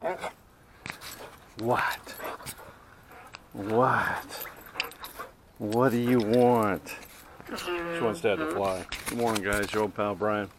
What? What? What do you want? She wants Dad to fly. Good morning, guys. Your old pal Brian.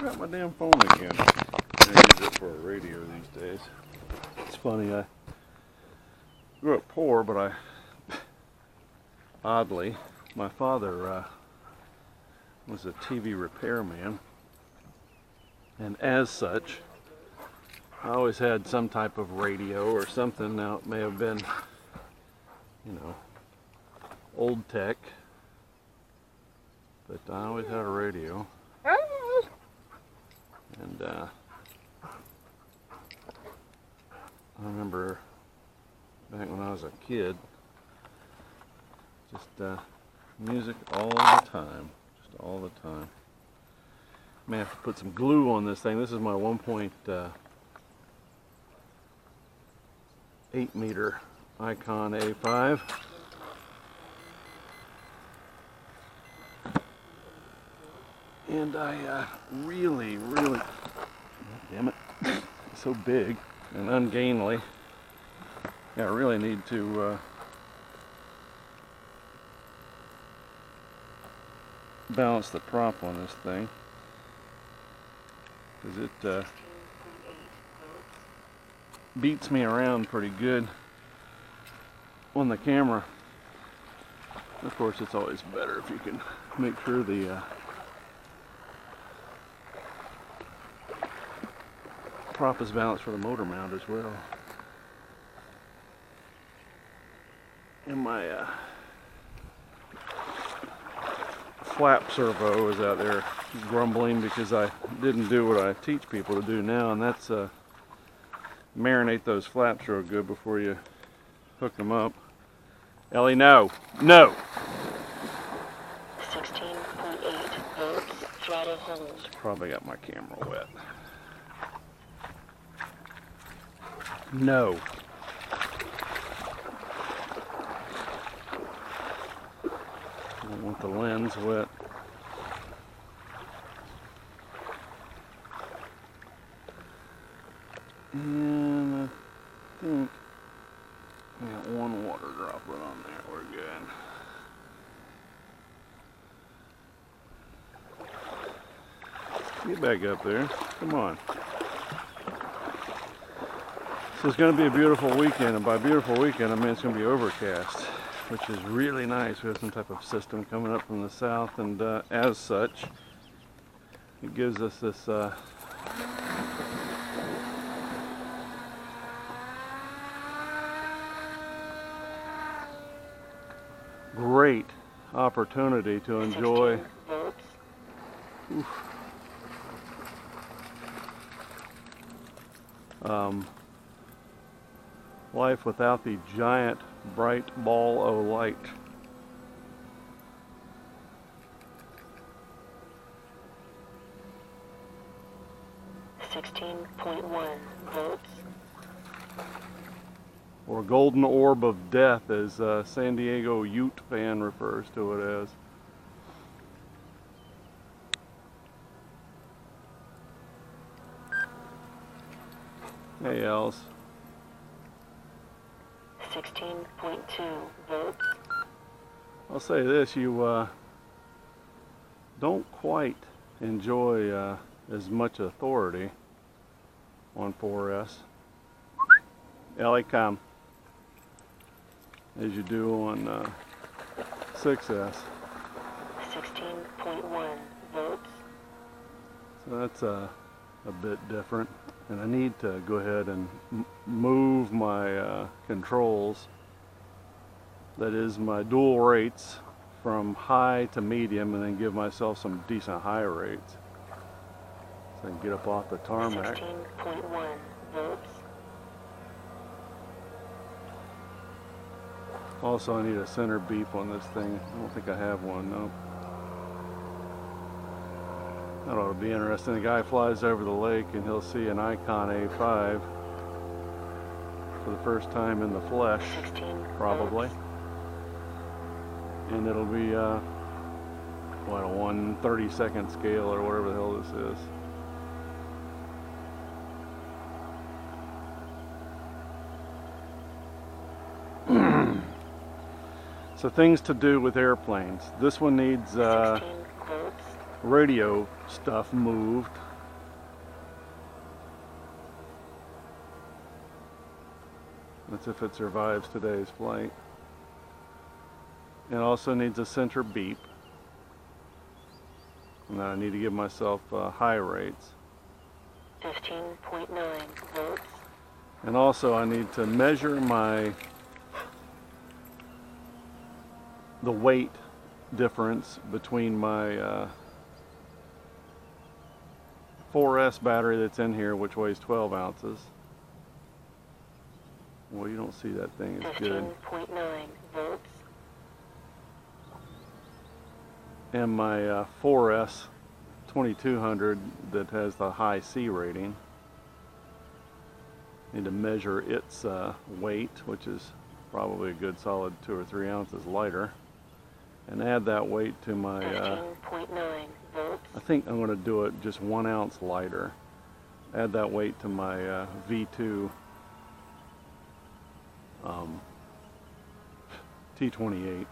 I got my damn phone again. I use it for a radio these days. It's funny, I grew up poor, but oddly, my father was a TV repairman, and as such, I always had some type of radio or something. Now it may have been, old tech, but I always had a radio. And I remember back when I was a kid, just music all the time, just all the time. May have to put some glue on this thing. This is my 1.8 meter Icon A5. And I really, damn it, it's so big and ungainly. I really need to balance the prop on this thing, because it beats me around pretty good on the camera. Of course, it's always better if you can make sure the prop is balanced for the motor mount as well. And my flap servo is out there grumbling because I didn't do what I teach people to do now, and that's marinate those flaps real good before you hook them up. Ellie, no! No! 16.8 volts, throttle hold. Probably got my camera wet. No. I don't want the lens wet. And I think I got one water droplet on there. We're good. Get back up there. Come on. So it's going to be a beautiful weekend, and by beautiful weekend I mean it's going to be overcast, which is really nice. We have some type of system coming up from the south, and as such, it gives us this great opportunity to enjoy life without the giant bright ball of light. .1 volts. Or golden orb of death, as San Diego Ute fan refers to it as. Hey, Els. 16.2 volts. I'll say this, you don't quite enjoy as much authority on 4S. Ellie, come. As you do on 6S. 16.1 volts. So that's a bit different. And I need to go ahead and move my controls, that is my dual rates, from high to medium, and then give myself some decent high rates so I can get up off the tarmac. 16.1 volts. Also, I need a center beep on this thing. I don't think I have one, no. That ought to be interesting. The guy flies over the lake and he'll see an Icon A5 for the first time in the flesh, probably. And it'll be, what, a 1/32nd scale or whatever the hell this is. So things to do with airplanes. This one needs 16 volts. radio stuff moved. That's if it survives today's flight. It also needs a center beep. And I need to give myself high rates. 15.9 volts. And also I need to measure the weight difference between my 4S battery that's in here, which weighs 12 ounces. Well, you don't see that thing as good. 15.9 volts. And my 4S 2200 that has the high C rating. Need to measure its weight, which is probably a good solid 2 or 3 ounces lighter, and add that weight to my 15.9 volts. I think I'm going to do it just 1 ounce lighter. Add that weight to my V2 T28.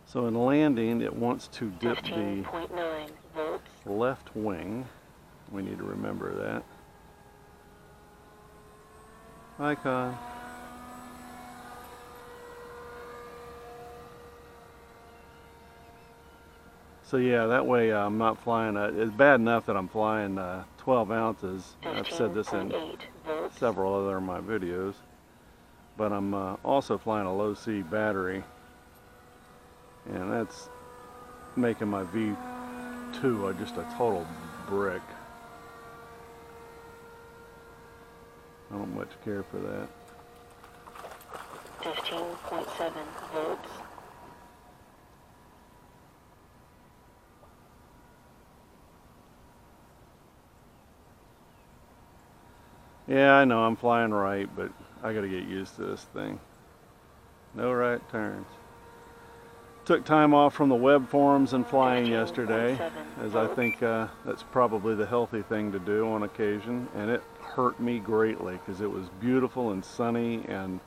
So in landing, it wants to dip the 15.9 volts. left wing. We need to remember that. Icon. So yeah, that way I'm not flying. It's bad enough that I'm flying 12 ounces. I've said this in 15.8 volts. several other of my videos. But I'm also flying a low C battery. And that's making my V2 just a total brick. I don't much care for that. 15.7 volts. Yeah, I know I'm flying right, but I gotta get used to this thing. No right turns. Took time off from the web forums and flying yesterday, as I think that's probably the healthy thing to do on occasion, and it hurt me greatly because it was beautiful and sunny, and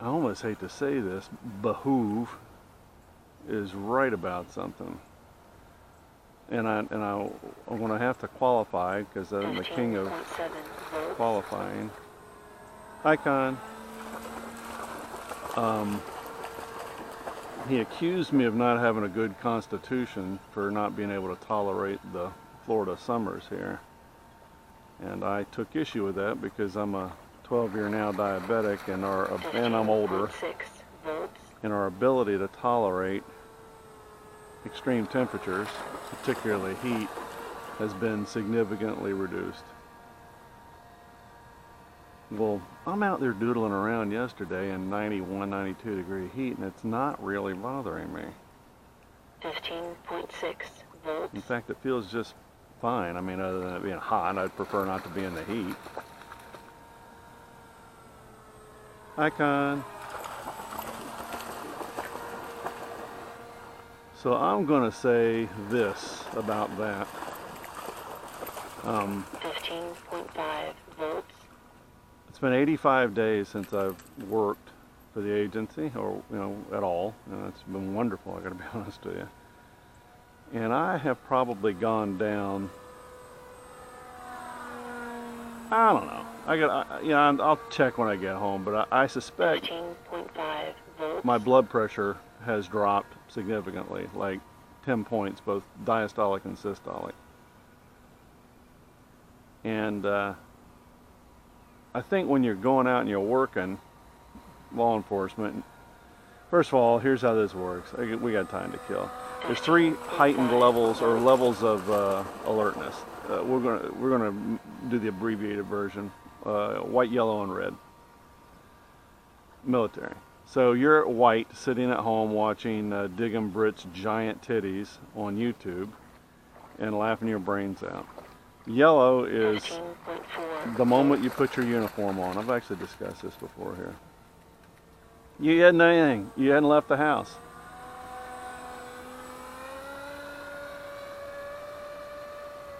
I almost hate to say this, behoove is right about something. And I'm going to have to qualify because I'm the king of 15.7 volts. qualifying. Icon. He accused me of not having a good constitution for not being able to tolerate the Florida summers here. And I took issue with that because I'm a 12-year now diabetic, and I'm older, 15.6 volts. and our ability to tolerate extreme temperatures, particularly heat, has been significantly reduced. Well, I'm out there doodling around yesterday in 91, 92 degree heat, and it's not really bothering me. 15.6 volts. In fact, it feels just fine. I mean, other than it being hot, I'd prefer not to be in the heat. Icon. So I'm going to say this about that. 15.5 volts. It's been 85 days since I've worked for the agency, or at all. It's been wonderful, I got to be honest with you. And I have probably gone down, I don't know. I'll check when I get home, but I suspect 15.5 volts. my blood pressure has dropped significantly, like 10 points, both diastolic and systolic. And I think when you're going out and you're working, law enforcement, first of all, here's how this works. We got time to kill. There's 3 heightened levels, or levels of alertness. We're gonna do the abbreviated version: white, yellow, and red. Military. So you're white, sitting at home watching Diggum Britt's giant titties on YouTube and laughing your brains out. Yellow is 15.4 the moment you put your uniform on. I've actually discussed this before here. You hadn't done anything. You hadn't left the house.